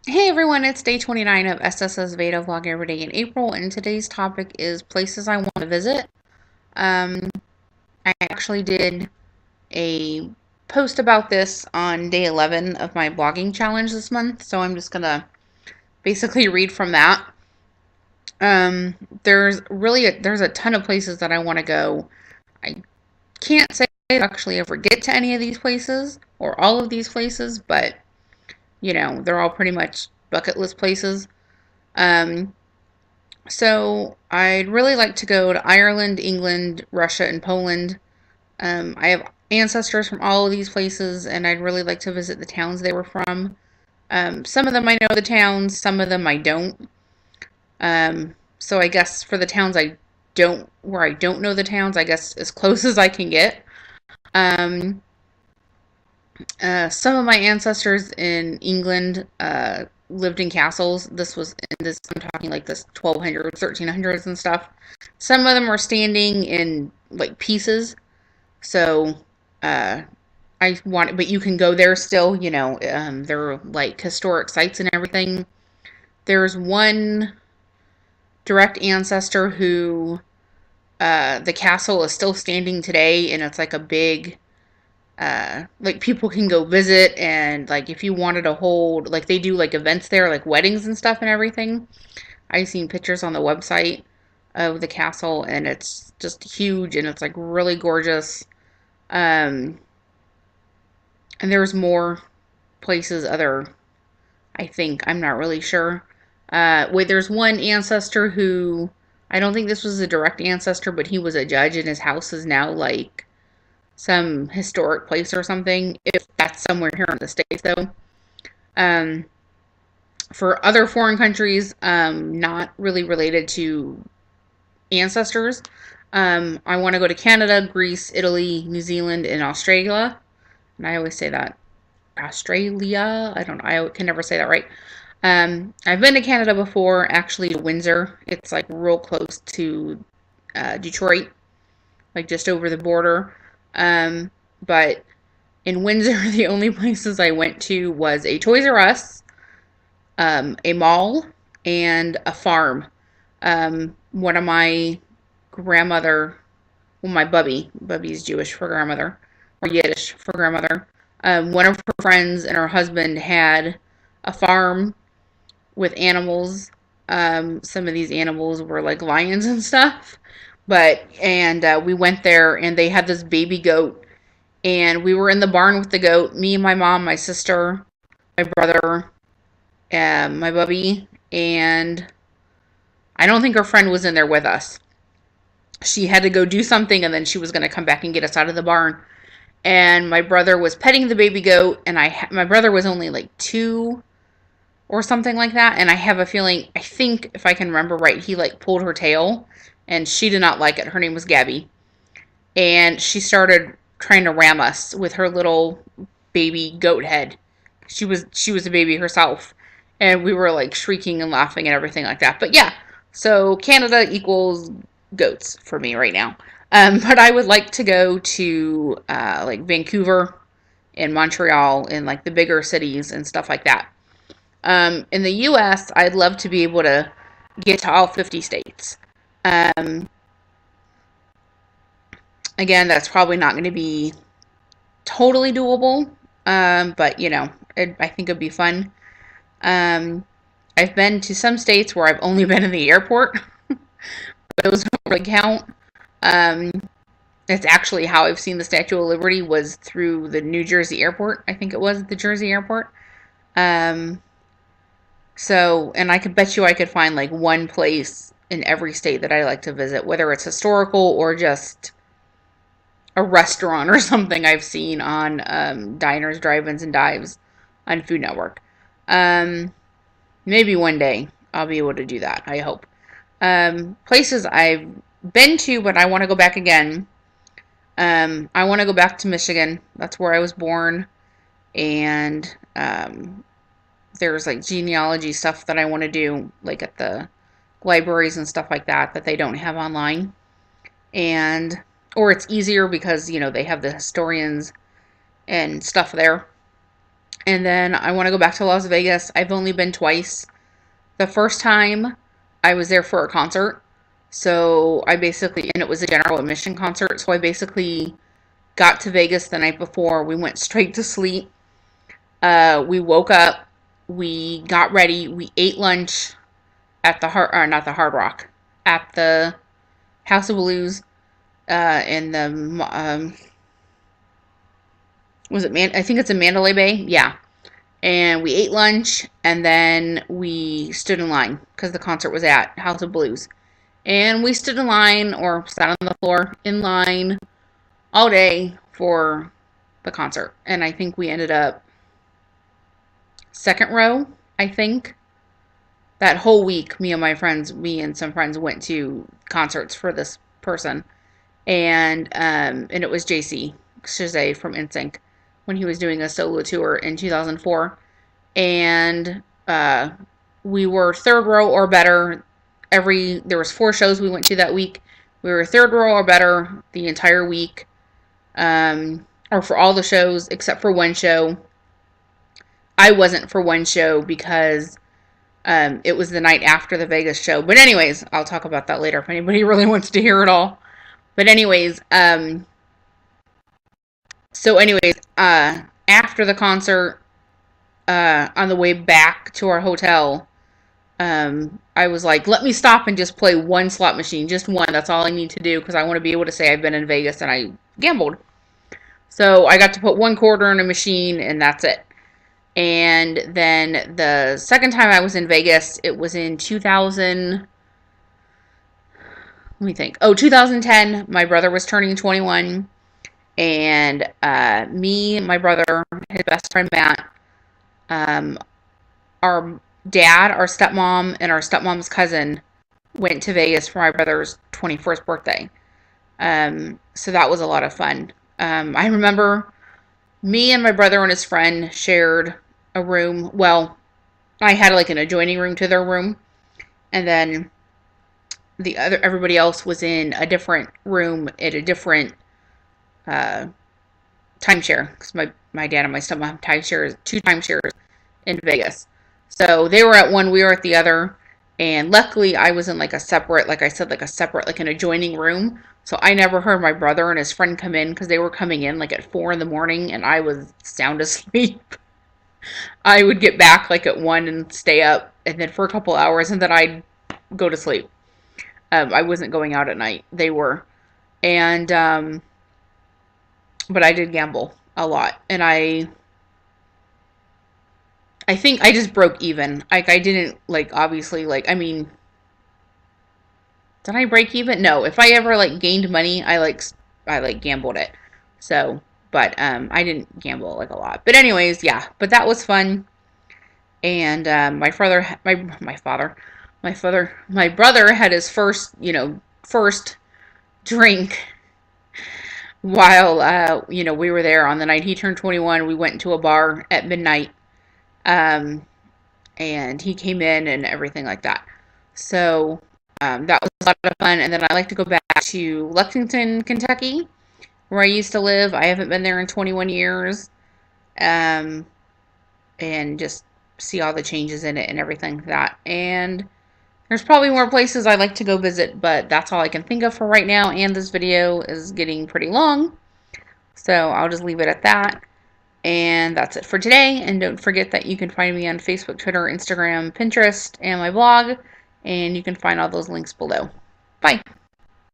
Hey everyone, it's day 29 of SSSVEDA vlog every day in April, and today's topic is places I want to visit. Um, I actually did a post about this on day 11 of my blogging challenge this month, so I'm just gonna basically read from that. There's a ton of places that I want to go. I can't say I actually ever get to any of these places or all of these places, but they're all pretty much bucket list places. Um, So I'd really like to go to Ireland, England, Russia, and Poland. I have ancestors from all of these places, and I'd really like to visit the towns they were from. Some of them I know the towns, some of them I don't. So I guess for the towns where I don't know the towns, I guess as close as I can get. Um, some of my ancestors in England lived in castles. I'm talking like this 1200s, 1300s and stuff. Some of them are standing in like pieces. So uh, but you can go there still, they're like historic sites and everything. There's one direct ancestor who the castle is still standing today, and it's like a big like people can go visit, and like if you wanted to hold, like they do like events there, like weddings and stuff and everything. I've seen pictures on the website of the castle, and it's just huge, and it's like really gorgeous. um and there's more places other, I think, I'm not really sure. Wait, there's one ancestor who, I don't think this was a direct ancestor, but he was a judge, and his house is now like some historic place or something, if that's somewhere here in the States, though. Um, for other foreign countries, not really related to ancestors, I want to go to Canada, Greece, Italy, New Zealand, and Australia. And I always say that. Australia? I don't know. I can never say that right. I've been to Canada before, actually to Windsor. It's like real close to Detroit, like just over the border. But in Windsor, the only places I went to was a Toys R Us, a mall, and a farm. One of my grandmother, well, my Bubby's Jewish for grandmother, or Yiddish for grandmother. One of her friends and her husband had a farm with animals. Some of these animals were like lions and stuff. And we went there, and they had this baby goat, and we were in the barn with the goat. Me and my mom, my sister, my brother, my bubby, and I don't think her friend was in there with us. She had to go do something, and then she was going to come back and get us out of the barn. And my brother was petting the baby goat, and my brother was only like 2 or something like that. And I have a feeling, I think if I can remember right, he like pulled her tail, and she did not like it. Her name was Gabby, and she started trying to ram us with her little baby goat head. She was a baby herself, and we were like shrieking and laughing and everything like that. But yeah, so Canada equals goats for me right now. But I would like to go to like Vancouver and Montreal and like the bigger cities and stuff like that. In the U.S., I'd love to be able to get to all 50 states. Um, Again, that's probably not going to be totally doable, but I think it'd be fun. Um, I've been to some states where I've only been in the airport. Those don't really count. Um, that's actually how I've seen the Statue of Liberty, was through the New Jersey airport. I think it was the Jersey airport. Um, and I could bet you I could find like one place in every state that I like to visit, whether it's historical or just a restaurant or something I've seen on diners, drive-ins, and dives on Food Network. Um, Maybe one day I'll be able to do that. I hope. Places I've been to, but I want to go back again. I want to go back to Michigan. That's where I was born, and there's like genealogy stuff that I want to do, like at the libraries and stuff like that they don't have online, and or it's easier because they have the historians and stuff there. And then I want to go back to Las Vegas. I've only been twice. The first time I was there for a concert. So I basically, and it was a general admission concert. So I basically got to Vegas the night before. We went straight to sleep. We woke up. We got ready. We ate lunch at the not the Hard Rock, at the House of Blues, in the was it I think it's in Mandalay Bay. Yeah. And we ate lunch, and then we stood in line because the concert was at House of Blues. And we stood in line, or sat on the floor in line all day for the concert. And I think we ended up second row, I think. That whole week, me and some friends went to concerts for this person. And it was JC Chazé from NSYNC when he was doing a solo tour in 2004. And we were third row or better. There was 4 shows we went to that week. We were third row or better the entire week, or for all the shows except for one show. I wasn't for one show because it was the night after the Vegas show. But anyways, I'll talk about that later if anybody really wants to hear it all. But anyways, after the concert, on the way back to our hotel, I was like, let me stop and just play one slot machine. Just one. That's all I need to do because I want to be able to say I've been in Vegas and I gambled. So I got to put 1 quarter in a machine and that's it. And then the second time I was in Vegas, it was in 2000. Let me think. 2010. My brother was turning 21. And me, my brother, his best friend Matt, our dad, our stepmom, and our stepmom's cousin went to Vegas for my brother's 21st birthday. So that was a lot of fun. I remember me and my brother and his friend shared a room. Well, I had like an adjoining room to their room. And then everybody else was in a different room at a different timeshare. Because my dad and my stepmom have 2 timeshares in Vegas. So they were at one, we were at the other. And luckily I was in like a separate, like I said, like an adjoining room. So I never heard my brother and his friend come in because they were coming in like at 4 in the morning and I was sound asleep. I would get back like at 1 and stay up and then for a couple hours and then I'd go to sleep. I wasn't going out at night. They were. And, but I did gamble a lot. And I think I just broke even. Like, I didn't, like, obviously, like, I mean, did I break even? No. If I ever, like, gained money, I gambled it. So, but, I didn't gamble, like, a lot. But anyways, yeah. But that was fun. And, my brother had his first drink while, we were there on the night he turned 21. We went to a bar at midnight. And he came in and everything like that. So, that was a lot of fun. And then I like to go back to Lexington, Kentucky, where I used to live. I haven't been there in 21 years. And just see all the changes in it and everything like that. And there's probably more places I'd like to go visit, but that's all I can think of for right now. And this video is getting pretty long. So I'll just leave it at that. And that's it for today. And don't forget that you can find me on Facebook, Twitter, Instagram, Pinterest, and my blog. And you can find all those links below. Bye.